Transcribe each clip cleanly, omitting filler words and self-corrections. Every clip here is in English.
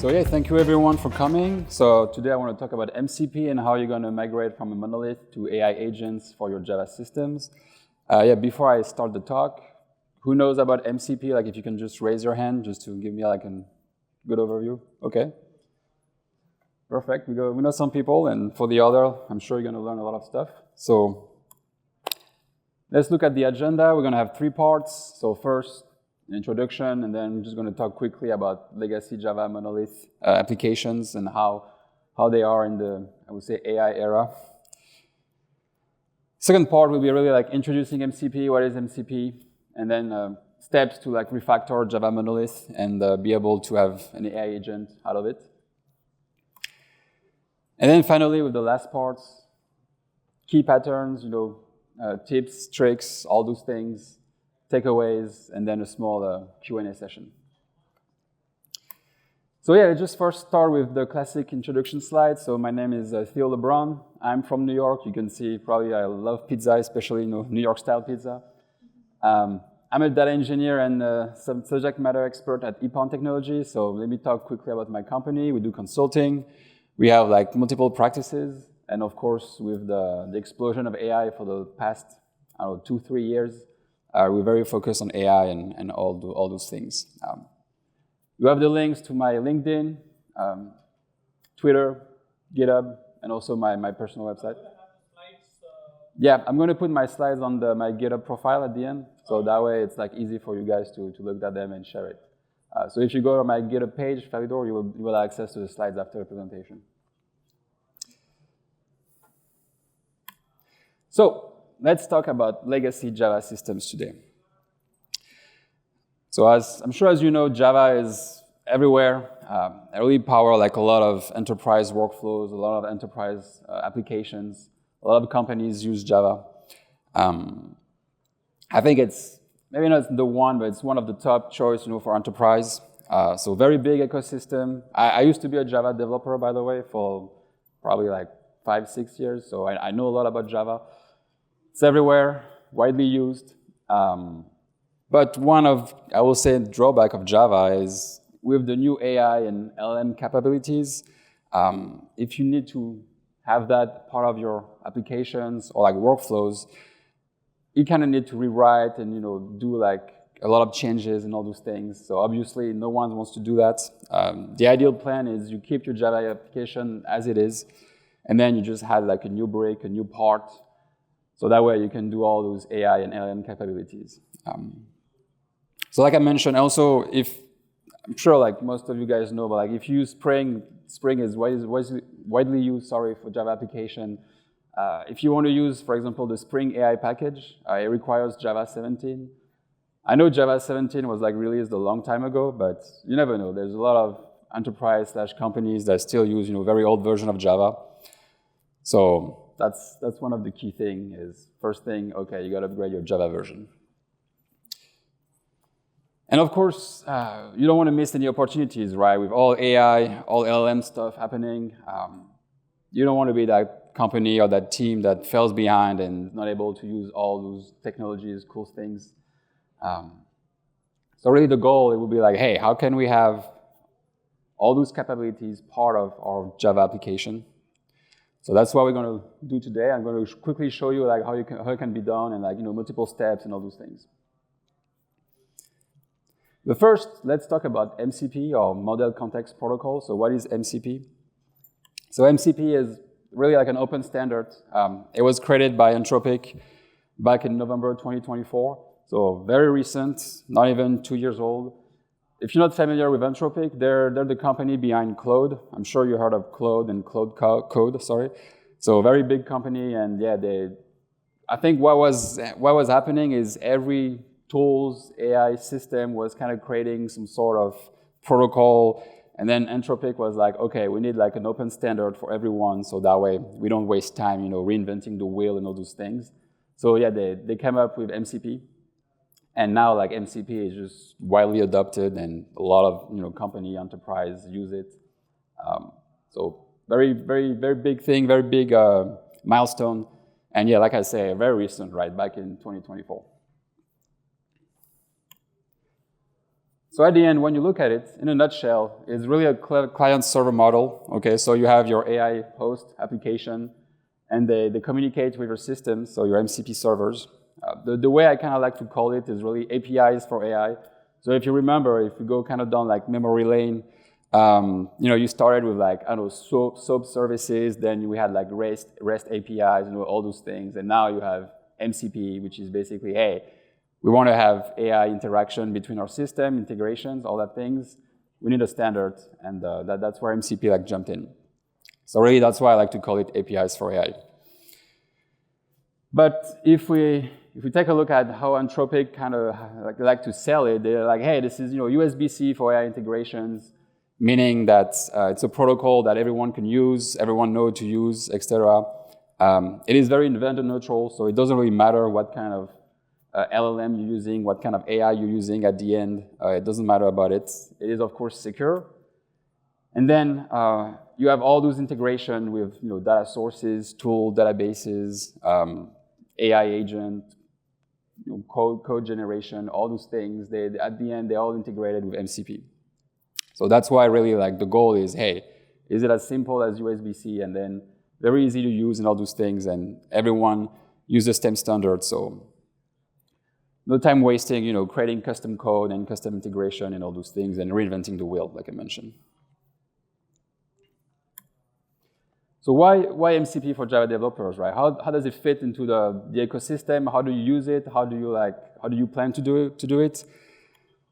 So yeah, thank you everyone for coming. So today I want to talk about MCP and how you're going to migrate from a monolith to AI agents for your Java systems. Before I start the talk, who knows about MCP? Like if you can just raise your hand just to give me like a good overview. Okay. Perfect. We know some people, and for the other, I'm sure you're going to learn a lot of stuff. So let's look at the agenda. We're going to have 3 parts. So first, an introduction, and then I'm just going to talk quickly about legacy Java monolith applications and how they are in the, I would say, AI era. Second part will be really like introducing MCP, what is MCP, and then steps to like refactor Java monolith and be able to have an AI agent out of it. And then finally, with the last parts, key patterns, tips, tricks, all those things, takeaways, and then a small Q&A session. So yeah, let's just first start with the classic introduction slide. So my name is Theo Lebrun. I'm from New York. You can see probably I love pizza, especially New York-style pizza. I'm a data engineer and some subject matter expert at EPON Technology. So let me talk quickly about my company. We do consulting. We have like multiple practices. And of course, with the explosion of AI for the past, 2-3 years, we're very focused on AI and all those things. You have the links to my LinkedIn, Twitter, GitHub, and also my personal website. Yeah, I'm going to put my slides on my GitHub profile at the end, so that way it's like easy for you guys to look at them and share it. So if you go to my GitHub page, Falidor, you will have access to the slides after the presentation. So let's talk about legacy Java systems today. So as I'm sure as you know, Java is everywhere. It really powers like a lot of enterprise workflows, a lot of enterprise applications. A lot of companies use Java. I think it's maybe not the one, but it's one of the top choice, for enterprise. So very big ecosystem. I used to be a Java developer, by the way, for probably like 5-6 years. So I know a lot about Java. It's everywhere, widely used. But one of, I will say, drawback of Java is with the new AI and LLM capabilities, if you need to have that part of your applications or like workflows, you kind of need to rewrite and do like a lot of changes and all those things. So obviously, no one wants to do that. The ideal plan is you keep your Java application as it is, and then you just add like a new brick, a new part. So that way you can do all those AI and LLM capabilities. So like I mentioned, also, I'm sure like most of you guys know, but like if you use Spring is widely used, for Java application. If you want to use, for example, the Spring AI package, it requires Java 17. I know Java 17 was like released a long time ago, but you never know. There's a lot of enterprise/companies that still use, very old version of Java. So that's one of the key things is first thing, okay, you got to upgrade your Java version. And of course, you don't want to miss any opportunities, right? With all AI, all LLM stuff happening, you don't want to be that company or that team that falls behind and not able to use all those technologies, cool things. So really the goal, it would be like, hey, how can we have all those capabilities part of our Java application? So that's what we're going to do today. I'm going to quickly show you like how it can be done and like multiple steps and all those things. But first, let's talk about MCP or Model Context Protocol. So what is MCP? So MCP is really like an open standard. It was created by Anthropic back in November 2024. So very recent, not even 2 years old. If you're not familiar with Anthropic, they're the company behind Claude. I'm sure you heard of Claude and Claude Code, sorry. So a very big company, and yeah, I think what was happening is every tools, AI system was kind of creating some sort of protocol, and then Anthropic was like, okay, we need like an open standard for everyone, so that way we don't waste time, reinventing the wheel and all those things. So yeah, they came up with MCP, and now like MCP is just widely adopted, and a lot of company enterprise use it. So very, very, very big thing, very big milestone, and yeah, like I say, very recent, right, back in 2024. So at the end, when you look at it, in a nutshell, it's really a client-server model. Okay, so you have your AI host application, and they communicate with your systems, so your MCP servers. The way I kind of like to call it is really APIs for AI. So if you remember, if you go kind of down like memory lane, you started with like, I don't know, SOAP services, then we had like REST APIs, all those things, and now you have MCP, which is basically, hey, we want to have AI interaction between our system, integrations, all that things. We need a standard, and that's where MCP like jumped in. So really, that's why I like to call it APIs for AI. But if we take a look at how Anthropic kind of like to sell it, they're like, hey, this is USB-C for AI integrations, meaning that it's a protocol that everyone can use, everyone knows to use, etc. It is very vendor neutral, so it doesn't really matter what kind of LLM you're using, what kind of AI you're using at the end. It doesn't matter about it. It is, of course, secure. And then you have all those integration with data sources, tool databases, AI agent, code generation, all those things. At the end, they're all integrated with MCP. So that's why really like the goal is, hey, is it as simple as USB-C and then very easy to use and all those things, and everyone uses the same standard. So no time wasting, creating custom code and custom integration and all those things and reinventing the wheel, like I mentioned. So why MCP for Java developers, right? How does it fit into the ecosystem? How do you use it? How do you plan to do it?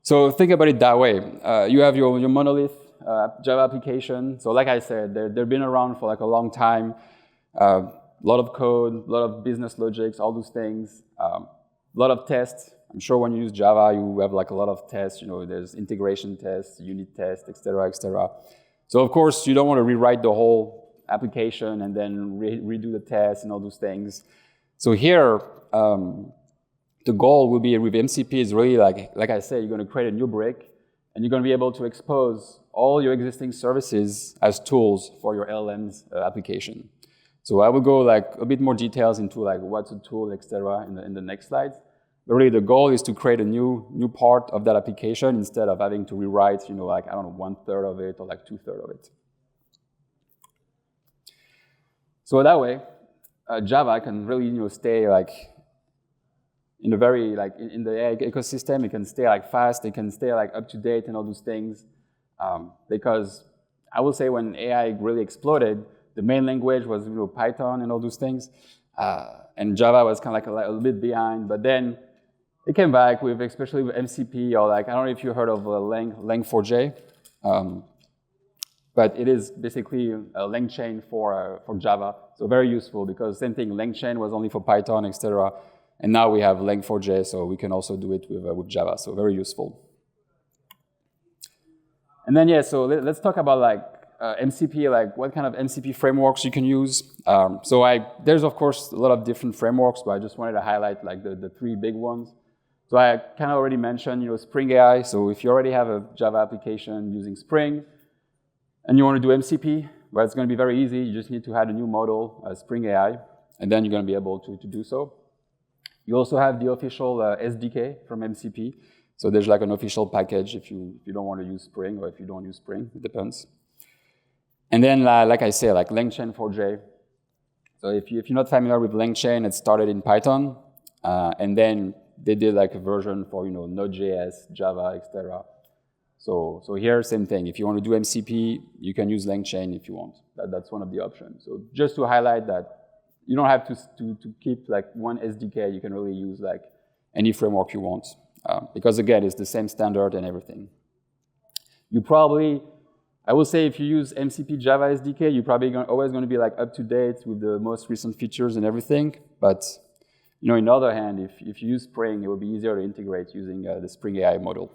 So think about it that way. You have your Monolith Java application. So like I said, they've been around for like a long time. A lot of code, a lot of business logics, all those things. A lot of tests. I'm sure when you use Java, you have like a lot of tests. There's integration tests, unit tests, etc., etc. So of course, you don't want to rewrite the whole application and then redo the tests and all those things. So here, the goal will be with MCP is really like I said, you're going to create a new brick, and you're going to be able to expose all your existing services as tools for your LLM's application. So I will go like a bit more details into like what's a tool, etc. in the next slides. But really, the goal is to create a new part of that application instead of having to rewrite, like I don't know, 1/3 of it or like 2/3 of it. So that way, Java can really stay like in a very like in the AI ecosystem. It can stay like fast. It can stay like up to date and all those things. Because I will say when AI really exploded, the main language was Python and all those things, and Java was kind of like a little bit behind. But then it came back with, especially with MCP, or like I don't know if you heard of Lang4j. But it is basically a LangChain for Java, so very useful because same thing, LangChain was only for Python, etc. And now we have Lang4j, so we can also do it with Java, so very useful. And then so let's talk about like MCP, like what kind of MCP frameworks you can use. There's of course a lot of different frameworks, but I just wanted to highlight like the 3 big ones. So I kind of already mentioned Spring AI. So if you already have a Java application using Spring, and you want to do MCP, well, it's going to be very easy. You just need to add a new model, Spring AI, and then you're going to be able to do so. You also have the official SDK from MCP. So there's like an official package if you don't want to use Spring, or if you don't use Spring, it depends. And then, like I say, like LangChain 4j. So if you're not familiar with LangChain, it started in Python, and then they did like a version for Node.js, Java, etc. So here, same thing. If you want to do MCP, you can use LangChain if you want. That's one of the options. So just to highlight that you don't have to keep like one SDK. You can really use like any framework you want. Because again, it's the same standard and everything. I will say if you use MCP Java SDK, you're probably always going to be like up to date with the most recent features and everything. But on the other hand, if you use Spring, it will be easier to integrate using the Spring AI model.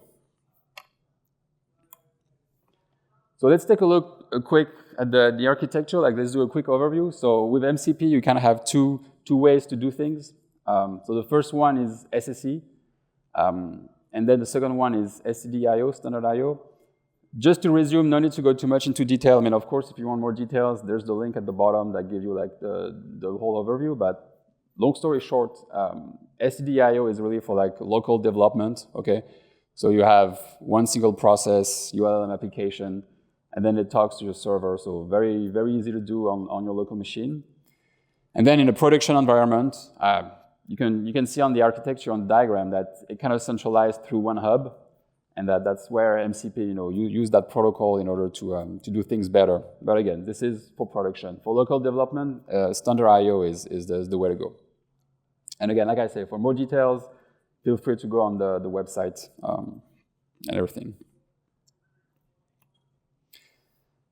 So let's take a look quick at the architecture. Like let's do a quick overview. So with MCP, you kind of have two ways to do things. So the first one is SSE, and then the second one is STD.io, standard I/O. Just to resume, no need to go too much into detail. I mean, of course, if you want more details, there's the link at the bottom that gives you like the whole overview. But long story short, STD.io is really for like local development. Okay. So you have one single process, ULLM application, and then it talks to your server. So very, very easy to do on your local machine. And then in a production environment, you can see on the architecture on the diagram that it kind of centralized through one hub, and that's where MCP, you use that protocol in order to do things better. But again, this is for production. For local development, standard I/O is the way to go. And again, like I say, for more details, feel free to go on the website and everything.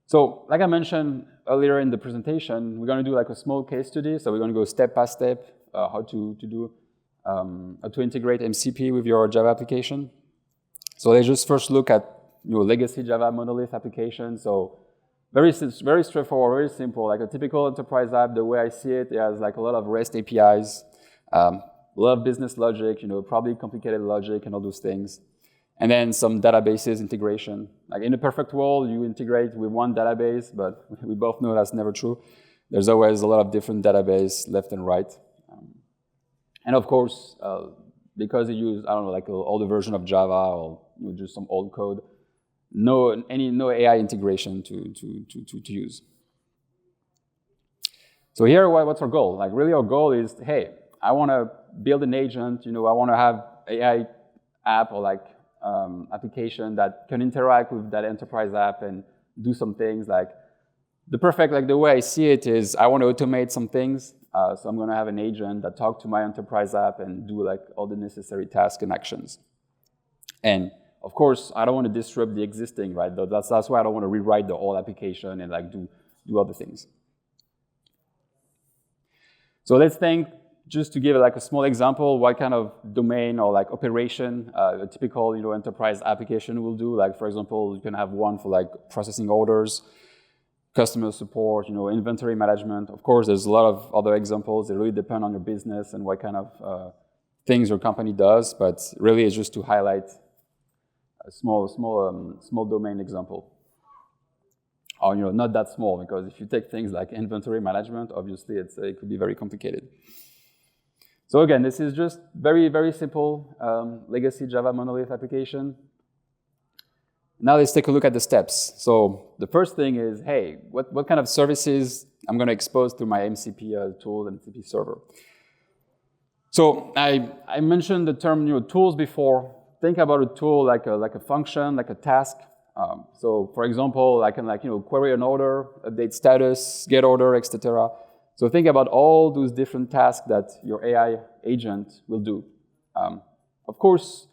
So, like I mentioned earlier in the presentation, we're going to do like a small case study. So we're going to go step by step how to integrate MCP with your Java application. So let's just first look at your legacy Java monolith application. So very straightforward, very simple. Like a typical enterprise app, the way I see it, it has like a lot of REST APIs, a lot of business logic, probably complicated logic and all those things. And then some databases integration. Like in a perfect world, you integrate with one database, but we both know that's never true. There's always a lot of different databases left and right. And of course, because you use, I don't know, like an older version of Java or just some old code, no AI integration to use. So here, what's our goal? Like really our goal is, hey, I want to build an agent, I want to have AI app or like application that can interact with that enterprise app and do some things. Like the way I see it is I want to automate some things. So I'm going to have an agent that talks to my enterprise app and do like all the necessary tasks and actions. And of course, I don't want to disrupt the existing, right? That's why I don't want to rewrite the whole application and like do other things. So let's think, just to give like a small example, what kind of domain or like operation a typical enterprise application will do. Like for example, you can have one for like processing orders, customer support, inventory management. Of course, there's a lot of other examples. They really depend on your business and what kind of things your company does. But really, it's just to highlight a small domain example. Or not that small, because if you take things like inventory management, obviously it could be very complicated. So again, this is just very, very simple legacy Java monolith application. Now let's take a look at the steps. So the first thing is, hey, what kind of services I'm going to expose to my MCP tool, MCP server. So I mentioned the term tools before. Think about a tool like a function, like a task. So for example, I can query an order, update status, get order, etc. So think about all those different tasks that your AI agent will do. Of course,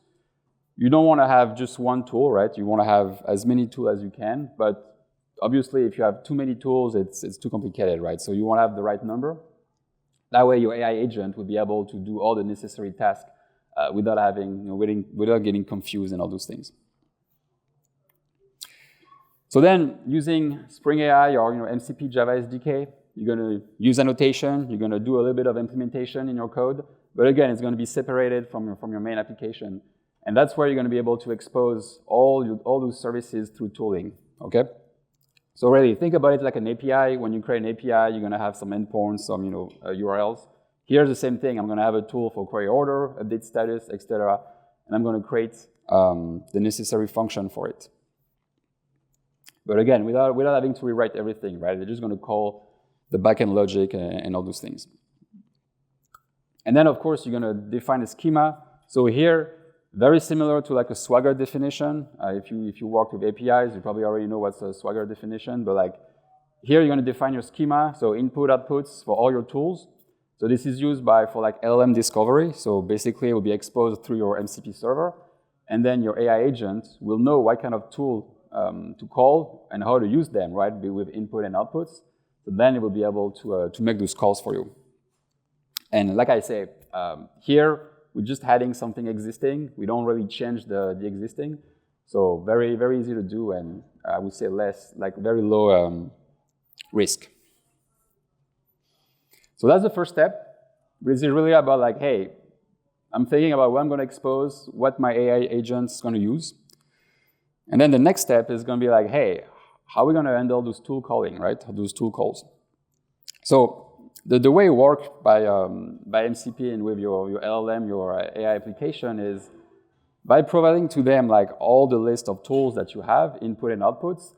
you don't want to have just one tool, right? You want to have as many tools as you can, but obviously if you have too many tools, it's too complicated, right? So you want to have the right number. That way your AI agent will be able to do all the necessary tasks without getting confused and all those things. So then using Spring AI or MCP Java SDK, you're going to use annotation, you're going to do a little bit of implementation in your code, but again, it's going to be separated from your main application. And that's where you're going to be able to expose all those services through tooling, okay? So really, think about it like an API. When you create an API, you're going to have some endpoints, some URLs. Here's the same thing. I'm going to have a tool for query order, update status, etc. And I'm going to create the necessary function for it. But again, without having to rewrite everything, right? They're just going to call the backend logic and all those things. And then, of course, you're going to define a schema. So here, very similar to like a Swagger definition. If you work with APIs, you probably already know what's a Swagger definition. But like here, you're going to define your schema. So input, outputs for all your tools. So this is used for like LLM discovery. So basically, it will be exposed through your MCP server. And then your AI agent will know what kind of tool to call and how to use them, right? With input and outputs. So then it will be able to make those calls for you. And like I say, here we're just adding something existing. We don't really change the existing. So very, very easy to do, and I would say very low risk. So that's the first step. This is really about like, hey, I'm thinking about what I'm going to expose, what my AI agent's going to use. And then the next step is going to be like, hey, how are we going to handle those tool calling, right? Those tool calls. So the way it works by MCP and with your LLM, your AI application is by providing to them like all the list of tools that you have, input and outputs,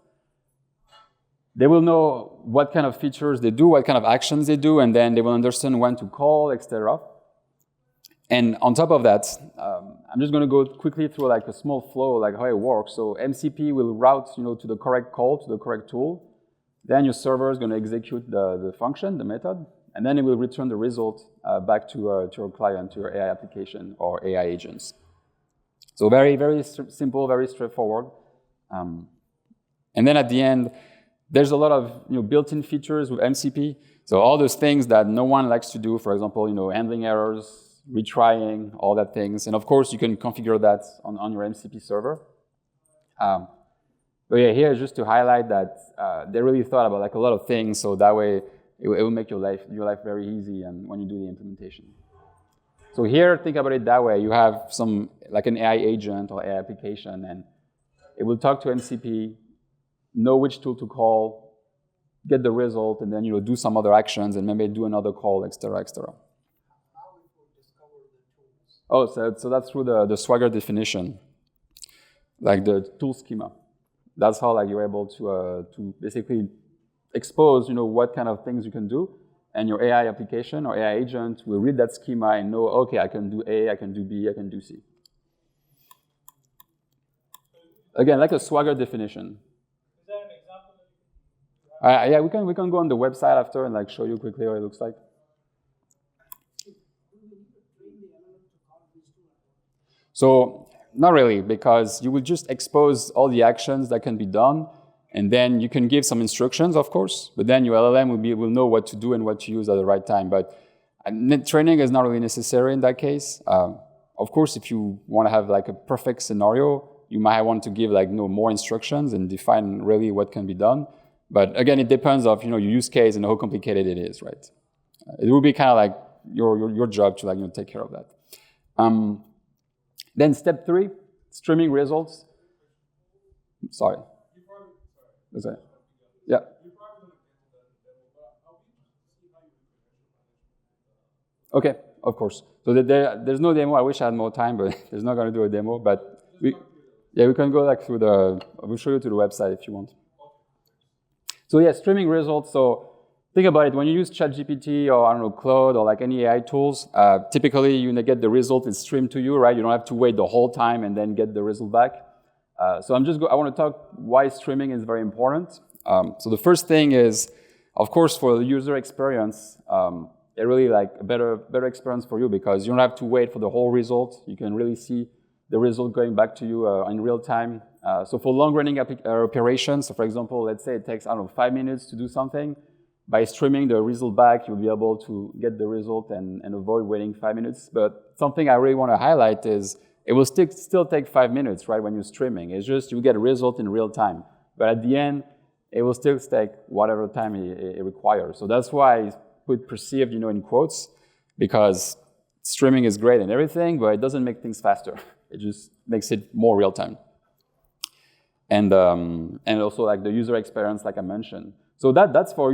they will know what kind of features they do, what kind of actions they do, and then they will understand when to call, etc. And on top of that, I'm just going to go quickly through like a small flow, like how it works. So MCP will route, to the correct call, to the correct tool. Then your server is going to execute the function, the method, and then it will return the result back to your client, to your AI application or AI agents. So very, very simple, very straightforward. And then at the end, there's a lot of built-in features with MCP. So all those things that no one likes to do, for example, handling errors, retrying, all that things. And of course, you can configure that on your MCP server. But yeah, here just to highlight that they really thought about like a lot of things, so that way it will make your life very easy and when you do the implementation. So here, think about it that way. You have some like an AI agent or AI application, and it will talk to MCP, know which tool to call, get the result, and then do some other actions and maybe do another call, etc., etc. How it will discover the tools? Oh, so that's through the Swagger definition, like the tool schema. That's how like you're able to basically expose what kind of things you can do, and your AI application or AI agent will read that schema and know, okay, I can do A, I can do B, I can do C. Again, like a Swagger definition. Is there an example? Yeah, we can go on the website after and like show you quickly what it looks like. So not really, because you will just expose all the actions that can be done, and then you can give some instructions, of course, but then your LLM will know what to do and what to use at the right time. But training is not really necessary in that case. Of course, if you want to have like a perfect scenario, you might want to give like more instructions and define really what can be done. But again, it depends of your use case and how complicated it is, right? It will be kind of like your job to like take care of that. Then step 3, streaming results. Sorry. Yeah. Okay, of course. So there's no demo. I wish I had more time, but there's not going to do a demo. But we can go like through we'll show you to the website if you want. So yeah, streaming results. So think about it. When you use ChatGPT or I don't know Claude or like any AI tools, typically you get the result is streamed to you, right? You don't have to wait the whole time and then get the result back. So I want to talk why streaming is very important. So the first thing is, of course, for the user experience, it really like a better experience for you because you don't have to wait for the whole result. You can really see the result going back to you in real time. So for long-running operations, so for example, let's say it takes, 5 minutes to do something. By streaming the result back, you'll be able to get the result and avoid waiting 5 minutes. But something I really want to highlight is it will still take 5 minutes, right, when you're streaming. It's just you get a result in real time. But at the end, it will still take whatever time it requires. So that's why I put perceived, in quotes, because streaming is great and everything, but it doesn't make things faster. It just makes it more real time. And also like the user experience, like I mentioned. So that's for,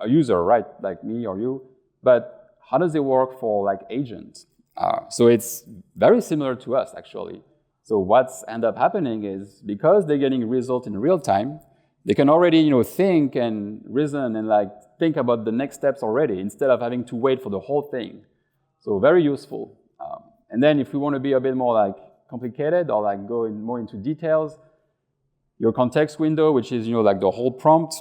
a user, right, like me or you. But how does it work for like agents? So it's very similar to us, actually. So what's end up happening is because they're getting results in real time, they can already, think and reason and like think about the next steps already instead of having to wait for the whole thing. So very useful. And then if we want to be a bit more like complicated or like go more into details, your context window, which is, like the whole prompt,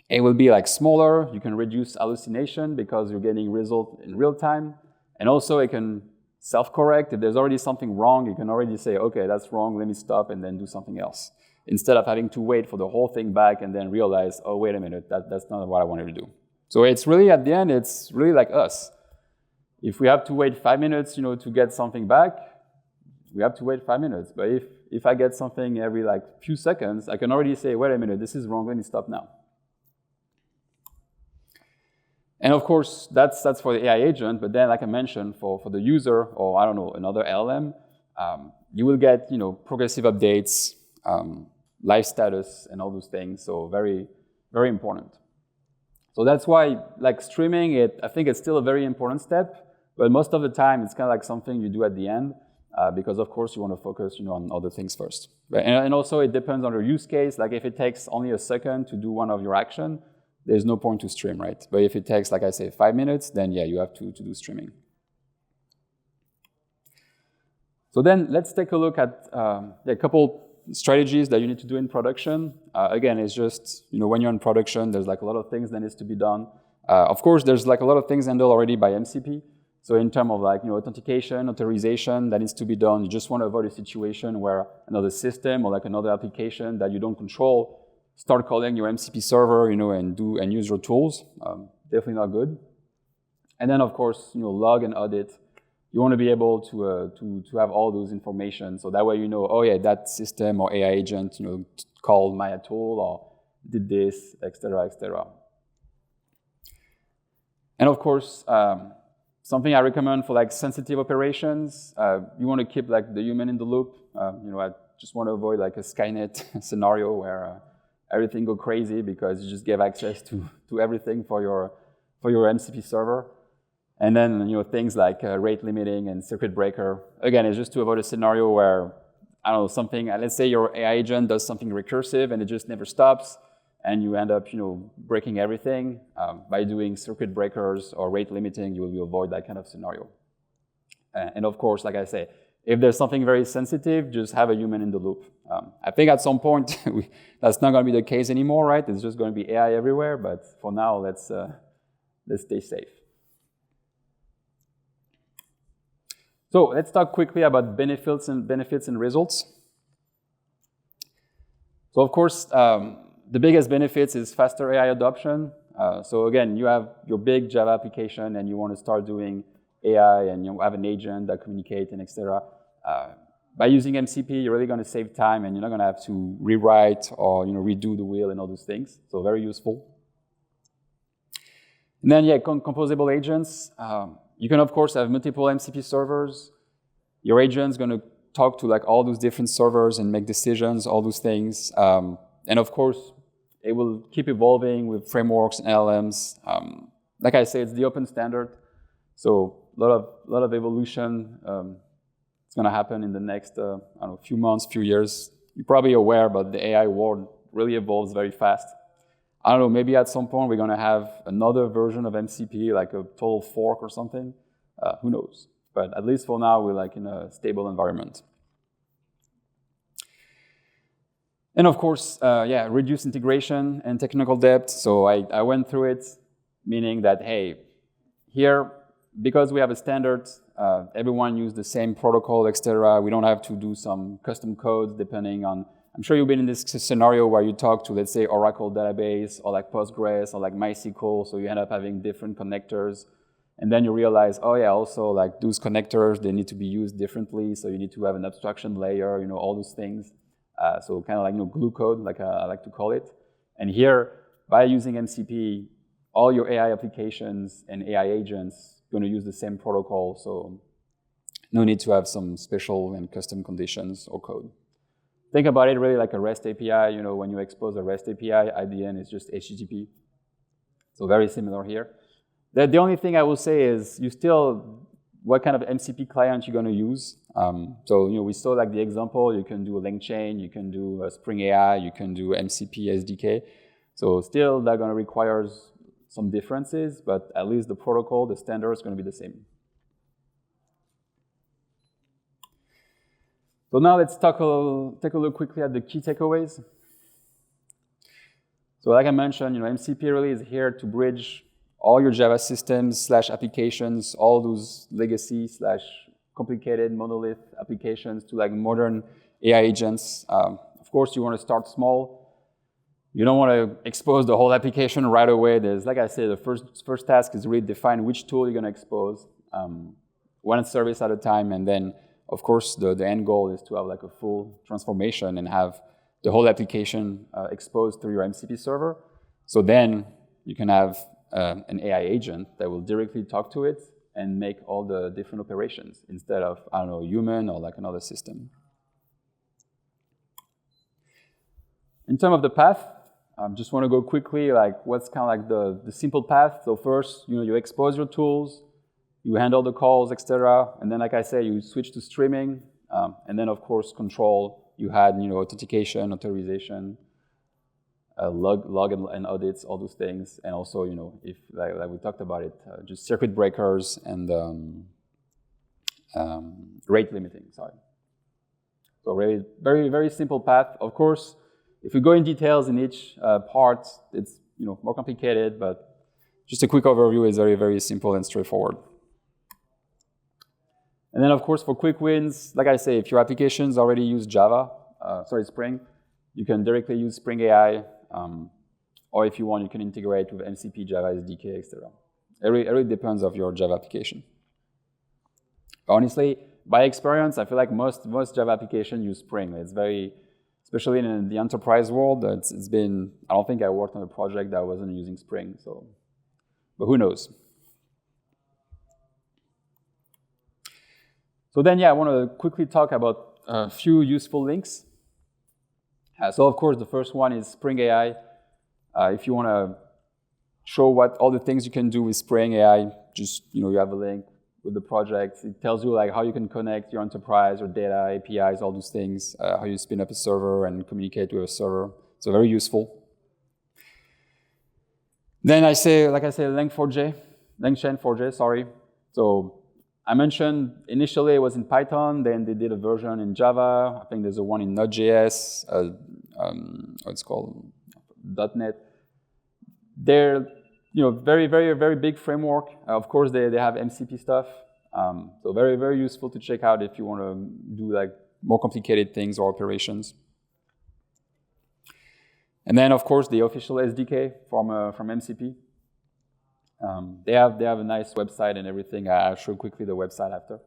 it will be like smaller. You can reduce hallucination because you're getting result in real time. And also it can self-correct. If there's already something wrong, you can already say, okay, that's wrong, let me stop and then do something else. Instead of having to wait for the whole thing back and then realize, oh, wait a minute, that's not what I wanted to do. So it's really, at the end, it's really like us. If we have to wait 5 minutes, to get something back, we have to wait 5 minutes. But if I get something every like few seconds, I can already say, wait a minute, this is wrong, let me stop now. And of course, that's for the AI agent, but then like I mentioned, for the user or I don't know, another LLM, you will get, progressive updates, live status and all those things. So very, very important. So that's why like streaming, I think it's still a very important step, but most of the time it's kind of like something you do at the end. because of course you want to focus, on other things first. And also it depends on your use case. Like if it takes only a second to do one of your action, there's no point to stream, right? But if it takes, like I say, 5 minutes, then yeah, you have to do streaming. So then let's take a look at a couple strategies that you need to do in production. Again, it's just, when you're in production, there's like a lot of things that needs to be done. Of course, there's like a lot of things handled already by MCP. So in terms of like, authentication, authorization, that needs to be done. You just want to avoid a situation where another system or like another application that you don't control start calling your MCP server, and use your tools. Definitely not good. And then of course, log and audit. You want to be able to have all those information. So that way oh yeah, that system or AI agent, called my tool or did this, et cetera, et cetera. And of course, something I recommend for like sensitive operations, you want to keep like the human in the loop. I just want to avoid like a Skynet scenario where everything go crazy because you just give access to everything for your MCP server. And then things like rate limiting and circuit breaker. Again, it's just to avoid a scenario where, I don't know, something, let's say your AI agent does something recursive and it just never stops, and you end up breaking everything. By doing circuit breakers or rate limiting, you will avoid that kind of scenario. And of course, like I say, if there's something very sensitive, just have a human in the loop. I think at some point, that's not going to be the case anymore, right? It's just going to be AI everywhere, but for now, let's stay safe. So let's talk quickly about benefits and results. So of course, the biggest benefits is faster AI adoption. So again, you have your big Java application and you want to start doing AI and you have an agent that communicates and etc. By using MCP, you're really going to save time and you're not going to have to rewrite or redo the wheel and all those things. So very useful. And then yeah, composable agents. You can, of course, have multiple MCP servers. Your agent's going to talk to like all those different servers and make decisions, all those things. And of course, it will keep evolving with frameworks and LLMs. Like I say, it's the open standard. So a lot of evolution is going to happen in the next few months, few years. You're probably aware, but the AI world really evolves very fast. I don't know, maybe at some point we're going to have another version of MCP, like a total fork or something. Who knows? But at least for now, we're like in a stable environment. And of course, reduce integration and technical debt. So I went through it, meaning that, hey, here, because we have a standard, everyone use the same protocol, etc. We don't have to do some custom codes depending on. I'm sure you've been in this scenario where you talk to, let's say, Oracle database or like Postgres or like MySQL, so you end up having different connectors. And then you realize, oh yeah, also like those connectors, they need to be used differently, so you need to have an abstraction layer, all those things. So kind of like glue code, like I like to call it. And here, by using MCP, all your AI applications and AI agents are going to use the same protocol, so no need to have some special and custom conditions or code. Think about it really like a REST API. When you expose a REST API, at the end it's just HTTP. So very similar here. The only thing I will say is what kind of MCP client you're going to use. So we saw like the example. You can do a LangChain, you can do a Spring AI, you can do MCP SDK. So still they're going to require some differences, but at least the protocol, the standard is going to be the same. So now let's take a look quickly at the key takeaways. So like I mentioned, MCP really is here to bridge all your Java systems / applications, all those legacy / complicated monolith applications to like modern AI agents. Of course, you want to start small. You don't want to expose the whole application right away. There's, like I said, the first task is really define which tool you're going to expose, one service at a time, and then of course, the end goal is to have like a full transformation and have the whole application exposed through your MCP server. So then you can have an AI agent that will directly talk to it and make all the different operations instead of, I don't know, human or like another system. In terms of the path, just want to go quickly, like what's kind of like the simple path. So first, you expose your tools. You handle the calls, etc. And then, like I say, you switch to streaming. And then, of course, control. You had, authentication, authorization, log and audits, all those things. And also, if like we talked about it, just circuit breakers and rate limiting. Sorry. So very, very, very simple path. Of course, if we go in details in each part, it's more complicated. But just a quick overview is very, very simple and straightforward. And then, of course, for quick wins, like I say, if your applications already use Spring, you can directly use Spring AI, or if you want, you can integrate with MCP, Java SDK, etc. It really depends on your Java application. Honestly, by experience, I feel like most Java applications use Spring. It's very, especially in the enterprise world, it's been, I don't think I worked on a project that wasn't using Spring, so, but who knows? So then, yeah, I want to quickly talk about a few useful links. So of course, the first one is Spring AI. If you want to show what all the things you can do with Spring AI, just you have a link with the project. It tells you like how you can connect your enterprise or data, APIs, all those things, how you spin up a server and communicate with a server. So very useful. Then I say, like I said, LangChain4j, sorry. So I mentioned initially it was in Python, then they did a version in Java. I think there's a one in Node.js, what's called .NET. They're very, very, very big framework. Of course, they have MCP stuff. So very, very useful to check out if you want to do like more complicated things or operations. And then, of course, the official SDK from MCP. They have a nice website and everything. I'll show quickly the website after.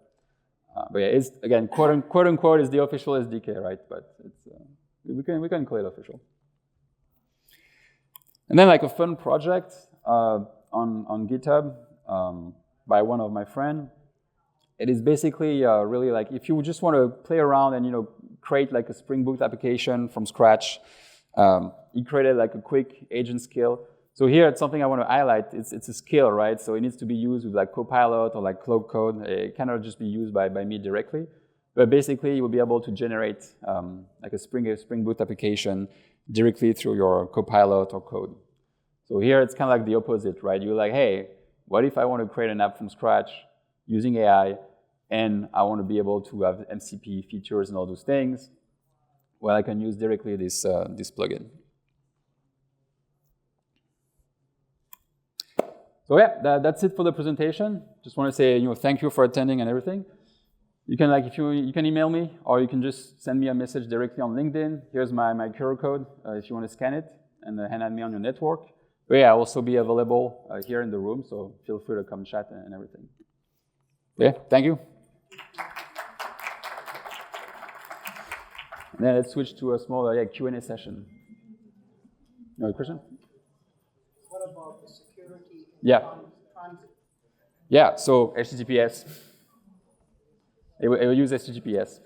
But yeah, it's again quote unquote is the official SDK, right? But it's we can call it official. And then like a fun project on GitHub by one of my friends. It is basically really like if you just want to play around and create like a Spring Boot application from scratch. He created like a quick agent skill. So here it's something I want to highlight. It's a skill, right? So it needs to be used with like Copilot or like Cloud Code. It cannot just be used by me directly. But basically, you will be able to generate like a Spring Boot application directly through your Copilot or code. So here it's kind of like the opposite, right? You're like, hey, what if I want to create an app from scratch using AI, and I want to be able to have MCP features and all those things? Well, I can use directly this plugin. So yeah, that's it for the presentation. Just want to say, thank you for attending and everything. You can you can email me, or you can just send me a message directly on LinkedIn. Here's my QR code if you want to scan it and hand at me on your network. But yeah, I'll also be available here in the room, so feel free to come chat and everything. Yeah, thank you. And then let's switch to a small Q&A session. No question? What about the security? Yeah. Transit? Yeah, so HTTPS. It will use HTTPS.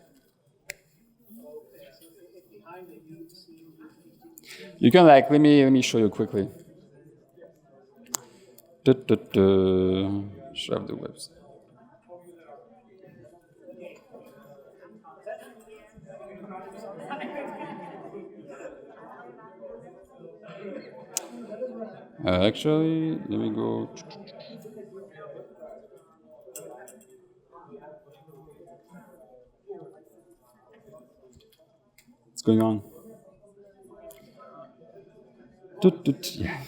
You can let me show you quickly. Should have the website. Actually, let me go. What's going on? Yeah.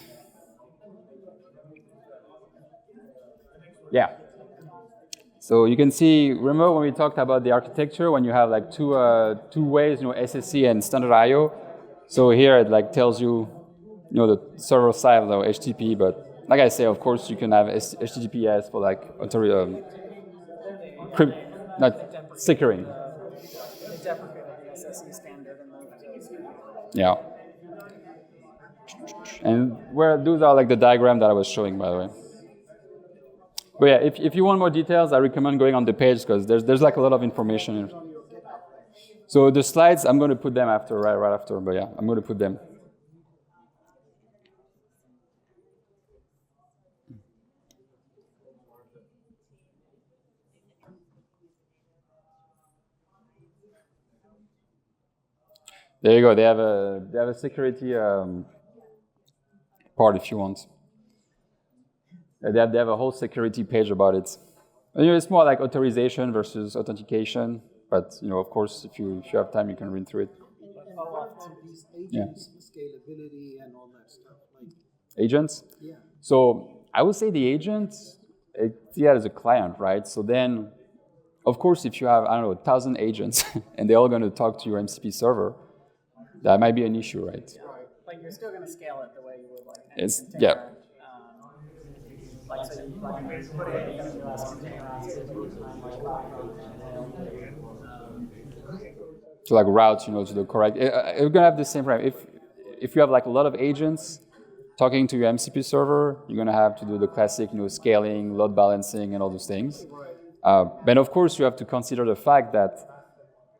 Yeah. So you can see, remember when we talked about the architecture, when you have like two ways, SSC and standard I/O. So here it like tells you, the server side of the HTTP, but like I say, of course, you can have HTTPS for like not securing. Yeah. And those are like the diagram that I was showing, by the way. But yeah, if you want more details, I recommend going on the page because there's like a lot of information. So the slides, I'm going to put them after, right after. But yeah, I'm going to put them. There you go. They have a security part if you want. They have a whole security page about it. And, it's more like authorization versus authentication. But of course, if you have time, you can read through it. And what about these agents, scalability, and all that stuff? Like agents. Yeah. So I would say the agent, yeah, as a client, right? So then, of course, if you have 1,000 agents and they're all going to talk to your MCP server, that might be an issue, right? Yeah. But you're still going to scale it the way you would like. It's container. Like so you put it in AWS containerize it to like route, to the correct. You're gonna have the same problem. If you have like a lot of agents talking to your MCP server, you're gonna have to do the classic, scaling, load balancing, and all those things. But of course, you have to consider the fact that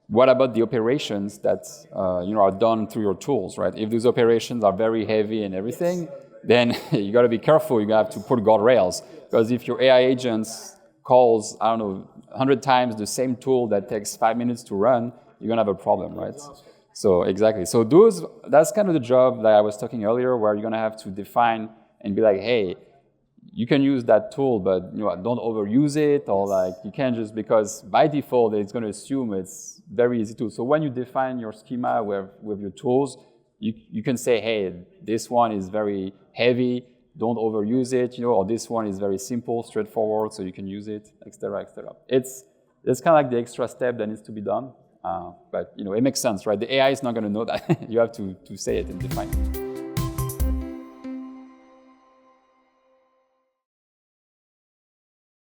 what about the operations that are done through your tools, right? If those operations are very heavy and everything, then you got to be careful. You have to put guardrails, because if your AI agents calls 100 times the same tool that takes 5 minutes to run, you're gonna have a problem, right? So exactly. So that's kind of the job that I was talking earlier, where you're gonna have to define and be like, hey, you can use that tool, but don't overuse it, or like you can't just, because by default it's going to assume it's very easy to. So when you define your schema with your tools, you can say, hey, this one is very heavy, don't overuse it, or this one is very simple, straightforward, so you can use it, etc., etc. It's kind of like the extra step that needs to be done, but it makes sense, right? The AI is not going to know that. You have to say it and define it.